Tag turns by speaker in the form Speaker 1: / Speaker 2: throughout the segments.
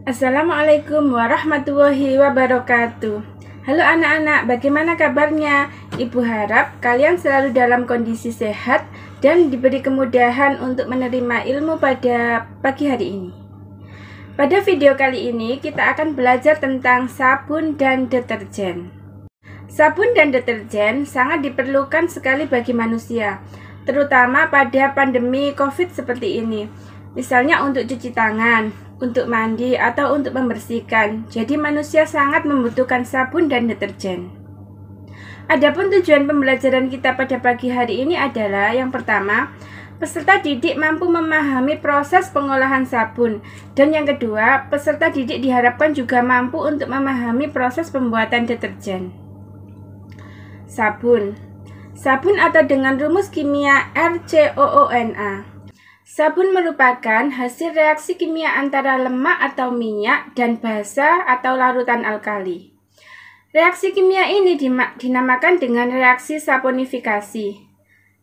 Speaker 1: Assalamualaikum warahmatullahi wabarakatuh. Halo anak-anak, bagaimana kabarnya? Ibu harap kalian selalu dalam kondisi sehat dan diberi kemudahan untuk menerima ilmu pada pagi hari ini. Pada video kali ini kita akan belajar tentang sabun dan deterjen. Sabun dan deterjen sangat diperlukan sekali bagi manusia, terutama pada pandemi COVID seperti ini. Misalnya untuk cuci tangan, untuk mandi, atau untuk membersihkan. Jadi manusia sangat membutuhkan sabun dan deterjen. Adapun tujuan pembelajaran kita pada pagi hari ini adalah yang pertama, peserta didik mampu memahami proses pengolahan sabun. Dan yang kedua, peserta didik diharapkan juga mampu untuk memahami proses pembuatan deterjen. Sabun atau dengan rumus kimia RCOONA. Sabun merupakan hasil reaksi kimia antara lemak atau minyak dan basa atau larutan alkali. Reaksi kimia ini dinamakan dengan reaksi saponifikasi.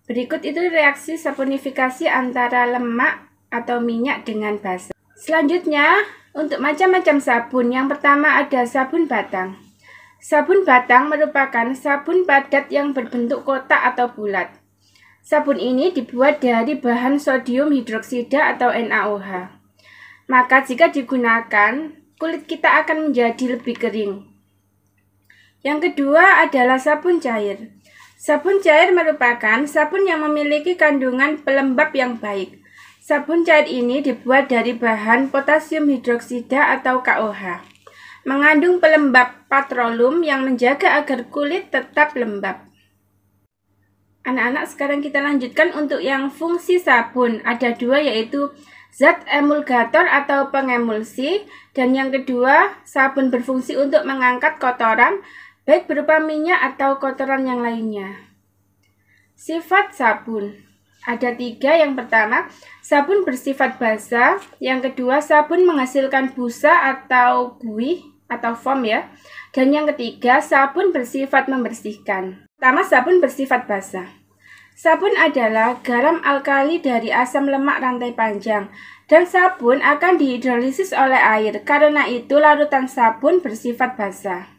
Speaker 1: Berikut itu reaksi saponifikasi antara lemak atau minyak dengan basa. Selanjutnya, untuk macam-macam sabun, yang pertama ada sabun batang. Sabun batang merupakan sabun padat yang berbentuk kotak atau bulat. Sabun ini dibuat dari bahan sodium hidroksida atau NaOH. Maka jika digunakan, kulit kita akan menjadi lebih kering. Yang kedua adalah sabun cair. Sabun cair merupakan sabun yang memiliki kandungan pelembab yang baik. Sabun cair ini dibuat dari bahan potasium hidroksida atau KOH. Mengandung pelembab petroleum yang menjaga agar kulit tetap lembab. Anak-anak, sekarang kita lanjutkan untuk yang fungsi sabun. Ada dua, yaitu zat emulgator atau pengemulsi, dan yang kedua, sabun berfungsi untuk mengangkat kotoran, baik berupa minyak atau kotoran yang lainnya. Sifat sabun ada tiga. Yang pertama, sabun bersifat basa. Yang kedua, sabun menghasilkan busa atau buih atau foam ya. Dan yang ketiga, sabun bersifat membersihkan. Pertama, sabun bersifat basa. Sabun adalah garam alkali dari asam lemak rantai panjang, dan sabun akan dihidrolisis oleh air. Karena itu, larutan sabun bersifat basa.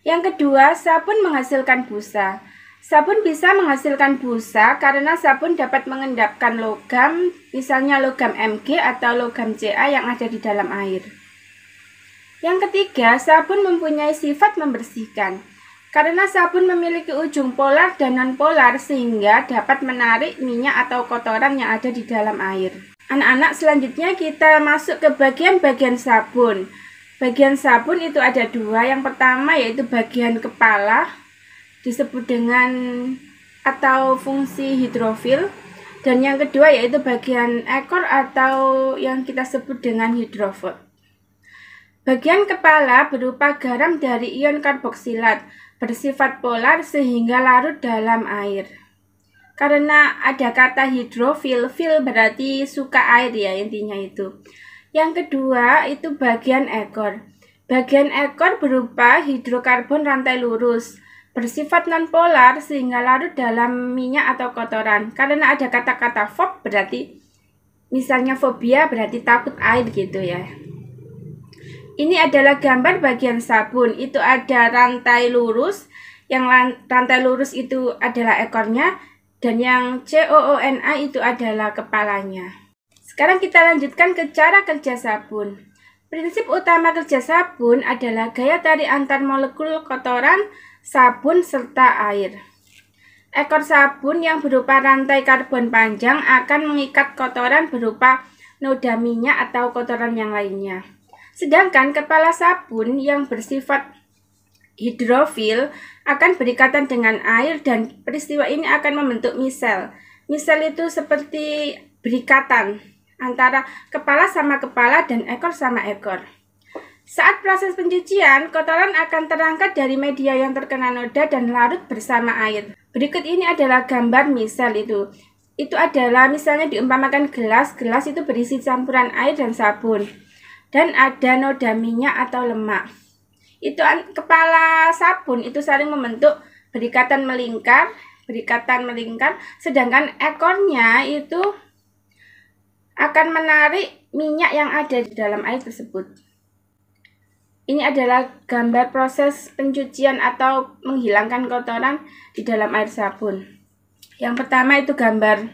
Speaker 1: Yang kedua, sabun menghasilkan busa. Sabun bisa menghasilkan busa karena sabun dapat mengendapkan logam, misalnya logam Mg atau logam Ca yang ada di dalam air. Yang ketiga, sabun mempunyai sifat membersihkan. Karena sabun memiliki ujung polar dan non-polar sehingga dapat menarik minyak atau kotoran yang ada di dalam air. Anak-anak, selanjutnya kita masuk ke bagian-bagian sabun. Bagian sabun itu ada dua. Yang pertama yaitu bagian kepala, disebut dengan atau fungsi hidrofil. Dan yang kedua yaitu bagian ekor atau yang kita sebut dengan hidrofil. Bagian kepala berupa garam dari ion karboksilat, bersifat polar sehingga larut dalam air. Karena ada kata hidrofil, fil berarti suka air ya, intinya itu. Yang kedua itu bagian ekor. Bagian ekor berupa hidrokarbon rantai lurus, bersifat nonpolar sehingga larut dalam minyak atau kotoran. Karena ada kata-kata fob berarti misalnya fobia berarti takut air gitu ya. Ini adalah gambar bagian sabun. Itu ada rantai lurus. Yang rantai lurus itu adalah ekornya. Dan yang COONA itu adalah kepalanya. Sekarang kita lanjutkan ke cara kerja sabun. Prinsip utama kerja sabun adalah gaya tarik antar molekul kotoran, sabun, serta air. Ekor sabun yang berupa rantai karbon panjang akan mengikat kotoran berupa noda minyak atau kotoran yang lainnya. Sedangkan kepala sabun yang bersifat hidrofil akan berikatan dengan air dan peristiwa ini akan membentuk misel. Misel itu seperti berikatan antara kepala sama kepala dan ekor sama ekor. Saat proses pencucian, kotoran akan terangkat dari media yang terkena noda dan larut bersama air. Berikut ini adalah gambar misel itu. Itu adalah misalnya diumpamakan gelas itu berisi campuran air dan sabun. Dan ada noda minyak atau lemak. Itu kepala sabun itu saling membentuk berikatan melingkar, sedangkan ekornya itu akan menarik minyak yang ada di dalam air tersebut. Ini adalah gambar proses pencucian atau menghilangkan kotoran di dalam air sabun. Yang pertama itu gambar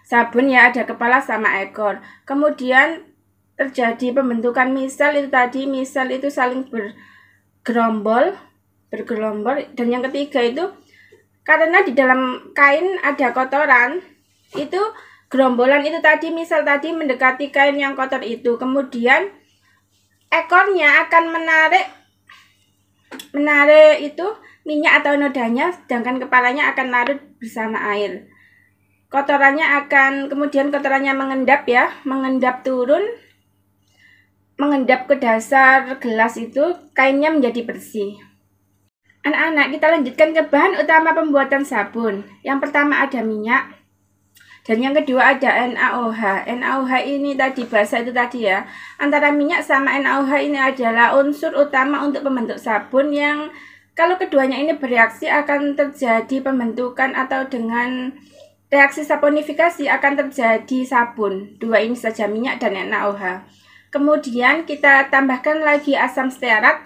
Speaker 1: sabun ya, ada kepala sama ekor. Kemudian terjadi pembentukan misel itu tadi, misel itu saling bergerombol. Dan yang ketiga itu karena di dalam kain ada kotoran, itu gerombolan itu tadi, misel tadi mendekati kain yang kotor itu. Kemudian ekornya akan menarik itu minyak atau nodanya, sedangkan kepalanya akan larut bersama air. Kemudian kotorannya mengendap ya, mengendap turun, mengendap ke dasar gelas itu, kainnya menjadi bersih. Anak-anak, kita lanjutkan ke bahan utama pembuatan sabun. Yang pertama ada minyak, dan yang kedua ada NaOH. NaOH ini tadi, bahasa itu tadi ya, antara minyak sama NaOH ini adalah unsur utama untuk pembentuk sabun yang kalau keduanya ini bereaksi akan terjadi pembentukan atau dengan reaksi saponifikasi akan terjadi sabun. Dua ini saja, minyak dan NaOH. Kemudian kita tambahkan lagi asam stearat.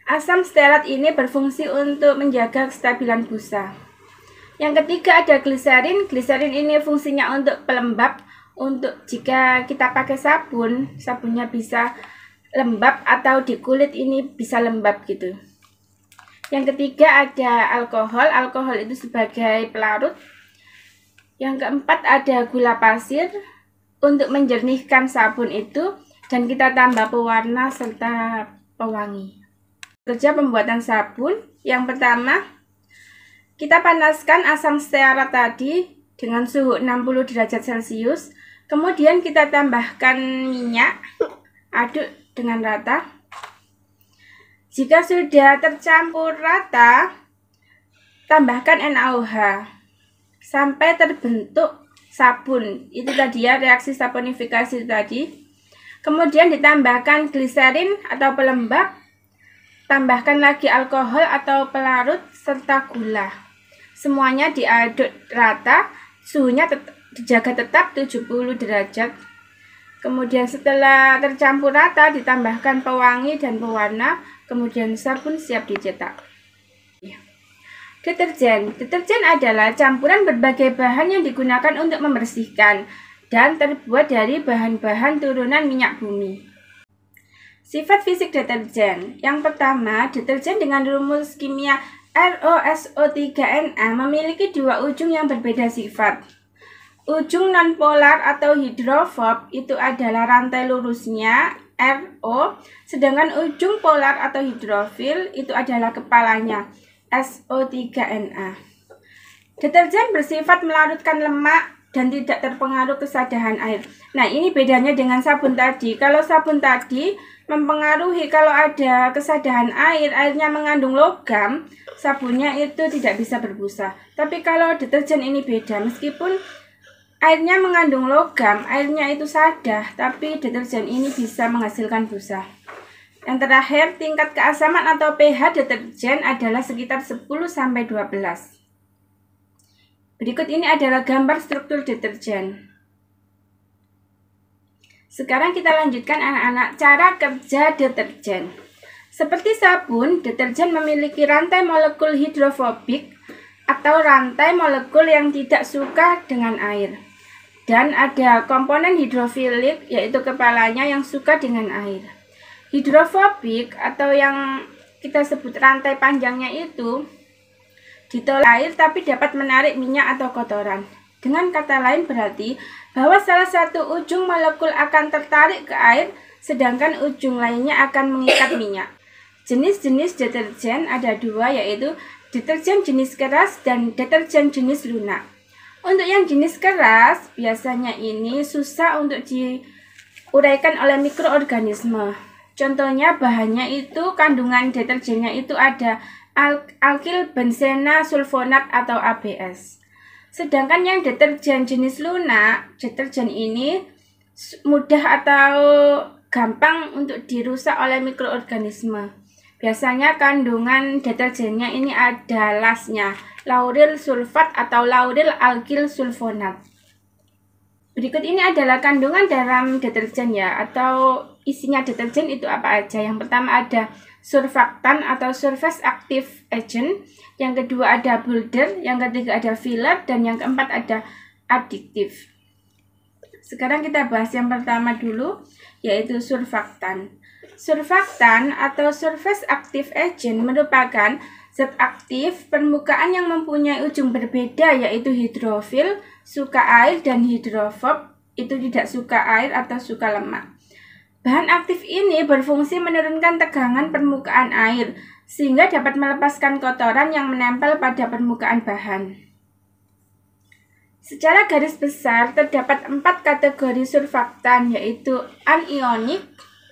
Speaker 1: Asam stearat ini berfungsi untuk menjaga kestabilan busa. Yang ketiga ada gliserin. Gliserin ini fungsinya untuk pelembab. Untuk jika kita pakai sabun, sabunnya bisa lembab atau di kulit ini bisa lembab gitu. Yang ketiga ada alkohol. Alkohol itu sebagai pelarut. Yang keempat ada gula pasir untuk menjernihkan sabun itu, dan kita tambah pewarna serta pewangi. Kerja pembuatan sabun, yang pertama kita panaskan asam stearat tadi dengan suhu 60 derajat Celcius. Kemudian kita tambahkan minyak, aduk dengan rata. Jika sudah tercampur rata, tambahkan NaOH sampai terbentuk sabun. Itu tadi ya, reaksi saponifikasi tadi. Kemudian ditambahkan gliserin atau pelembab. Tambahkan lagi alkohol atau pelarut serta gula. Semuanya diaduk rata, suhunya dijaga tetap 70 derajat. Kemudian setelah tercampur rata ditambahkan pewangi dan pewarna, kemudian sabun siap dicetak. Deterjen. Deterjen adalah campuran berbagai bahan yang digunakan untuk membersihkan dan terbuat dari bahan-bahan turunan minyak bumi. Sifat fisik deterjen. Yang pertama, deterjen dengan rumus kimia ROSO3Na memiliki dua ujung yang berbeda sifat. Ujung nonpolar atau hidrofob itu adalah rantai lurusnya RO, sedangkan ujung polar atau hidrofil itu adalah kepalanya SO3Na. Deterjen bersifat melarutkan lemak dan tidak terpengaruh kesadaran air. Nah, ini bedanya dengan sabun tadi. Kalau sabun tadi mempengaruhi, kalau ada kesadaran air, airnya mengandung logam, sabunnya itu tidak bisa berbusa. Tapi kalau deterjen ini beda, meskipun airnya mengandung logam, airnya itu sadah, tapi deterjen ini bisa menghasilkan busa. Yang terakhir, tingkat keasaman atau pH deterjen adalah sekitar 10–12. Berikut ini adalah gambar struktur deterjen. Sekarang kita lanjutkan anak-anak cara kerja deterjen. Seperti sabun, deterjen memiliki rantai molekul hidrofobik atau rantai molekul yang tidak suka dengan air. Dan ada komponen hidrofilik, yaitu kepalanya yang suka dengan air. Hidrofobik atau yang kita sebut rantai panjangnya itu ditolak air tapi dapat menarik minyak atau kotoran. Dengan kata lain berarti bahwa salah satu ujung molekul akan tertarik ke air, sedangkan ujung lainnya akan mengikat minyak. Jenis-jenis deterjen ada dua, yaitu deterjen jenis keras dan deterjen jenis lunak. Untuk yang jenis keras, biasanya ini susah untuk diuraikan oleh mikroorganisme. Contohnya bahannya itu, kandungan deterjennya itu ada alkil benzena sulfonat atau ABS. Sedangkan yang deterjen jenis lunak, deterjen ini mudah atau gampang untuk dirusak oleh mikroorganisme. Biasanya kandungan deterjennya ini ada lasnya, lauryl sulfat atau lauryl alkil sulfonat. Berikut ini adalah kandungan dalam deterjen ya, atau isinya deterjen itu apa aja. Yang pertama ada surfaktan atau surface active agent, yang kedua ada builder, yang ketiga ada filler, dan yang keempat ada additive. Sekarang kita bahas yang pertama dulu, yaitu surfaktan. Surfaktan atau surface active agent merupakan zat aktif permukaan yang mempunyai ujung berbeda, yaitu hidrofil, suka air, dan hidrofob, itu tidak suka air atau suka lemak. Bahan aktif ini berfungsi menurunkan tegangan permukaan air, sehingga dapat melepaskan kotoran yang menempel pada permukaan bahan. Secara garis besar, terdapat 4 kategori surfaktan, yaitu anionik,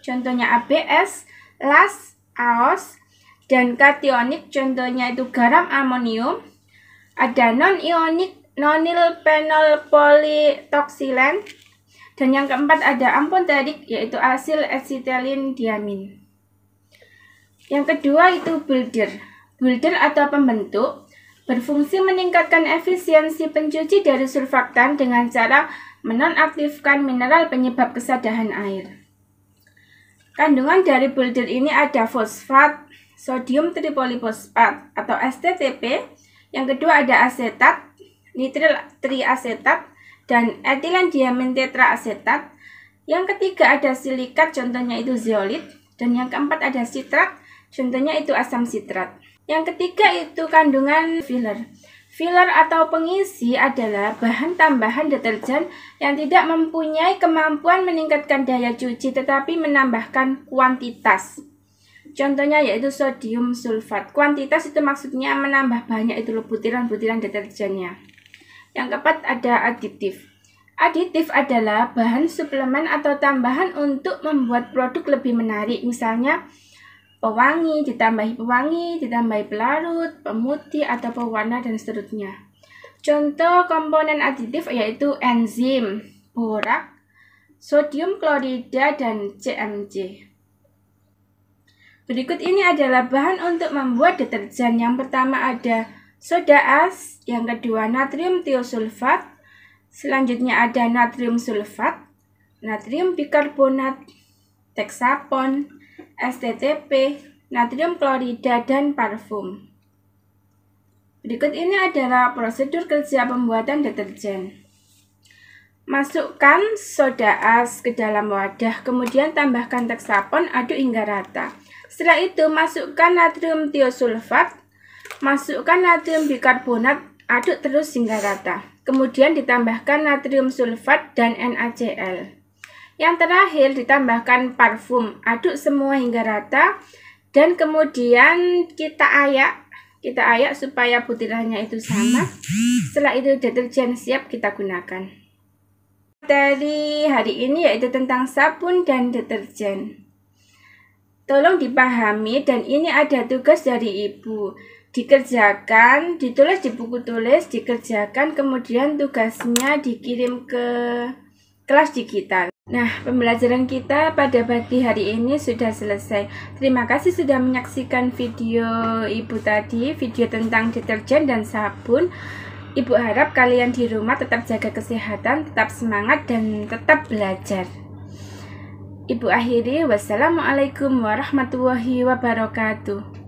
Speaker 1: contohnya ABS, LAS, AOS, dan kationik, contohnya itu garam amonium. Ada non-ionik, nonil phenol polyethoxylene, dan yang keempat ada amphoteric, yaitu asil acetylen diamin. Yang kedua itu builder. Builder atau pembentuk berfungsi meningkatkan efisiensi pencuci dari surfaktan dengan cara menonaktifkan mineral penyebab kesadahan air. Kandungan dari builder ini ada fosfat, sodium tripolifosfat atau STTP, yang kedua ada asetat, nitril triasetat, dan etilen diamin tetraasetat. Yang ketiga ada silikat, contohnya itu zeolit, dan yang keempat ada sitrat, contohnya itu asam sitrat. Yang ketiga itu kandungan filler. Filler atau pengisi adalah bahan tambahan deterjen yang tidak mempunyai kemampuan meningkatkan daya cuci tetapi menambahkan kuantitas. Contohnya yaitu sodium sulfat. Kuantitas itu maksudnya menambah banyak itu butiran-butiran deterjennya. Yang keempat ada aditif. Aditif adalah bahan suplemen atau tambahan untuk membuat produk lebih menarik. Misalnya pewangi, ditambahi pelarut, pemutih, atau pewarna, dan seterusnya. Contoh komponen aditif yaitu enzim, borak, sodium klorida, dan CMC. Berikut ini adalah bahan untuk membuat deterjen. Yang pertama ada soda as, yang kedua natrium tiosulfat, selanjutnya ada natrium sulfat, natrium bikarbonat, teksapon, STTP, natrium klorida, dan parfum. Berikut ini adalah prosedur kerja pembuatan deterjen. Masukkan soda as ke dalam wadah, kemudian tambahkan teksapon, aduk hingga rata. Setelah itu masukkan natrium tiosulfat, masukkan natrium bikarbonat, aduk terus hingga rata. Kemudian ditambahkan natrium sulfat dan NaCl. Yang terakhir ditambahkan parfum, aduk semua hingga rata, dan kemudian kita ayak supaya butirannya itu sama. Setelah itu deterjen siap kita gunakan. Materi hari ini yaitu tentang sabun dan deterjen. Tolong dipahami, dan ini ada tugas dari ibu. Dikerjakan, ditulis di buku tulis, dikerjakan, kemudian tugasnya dikirim ke kelas digital. Nah, pembelajaran kita pada pagi hari ini sudah selesai. Terima kasih sudah menyaksikan video ibu tadi, video tentang deterjen dan sabun. Ibu harap kalian di rumah tetap jaga kesehatan, tetap semangat, dan tetap belajar. Ibu akhiri, wassalamualaikum warahmatullahi wabarakatuh.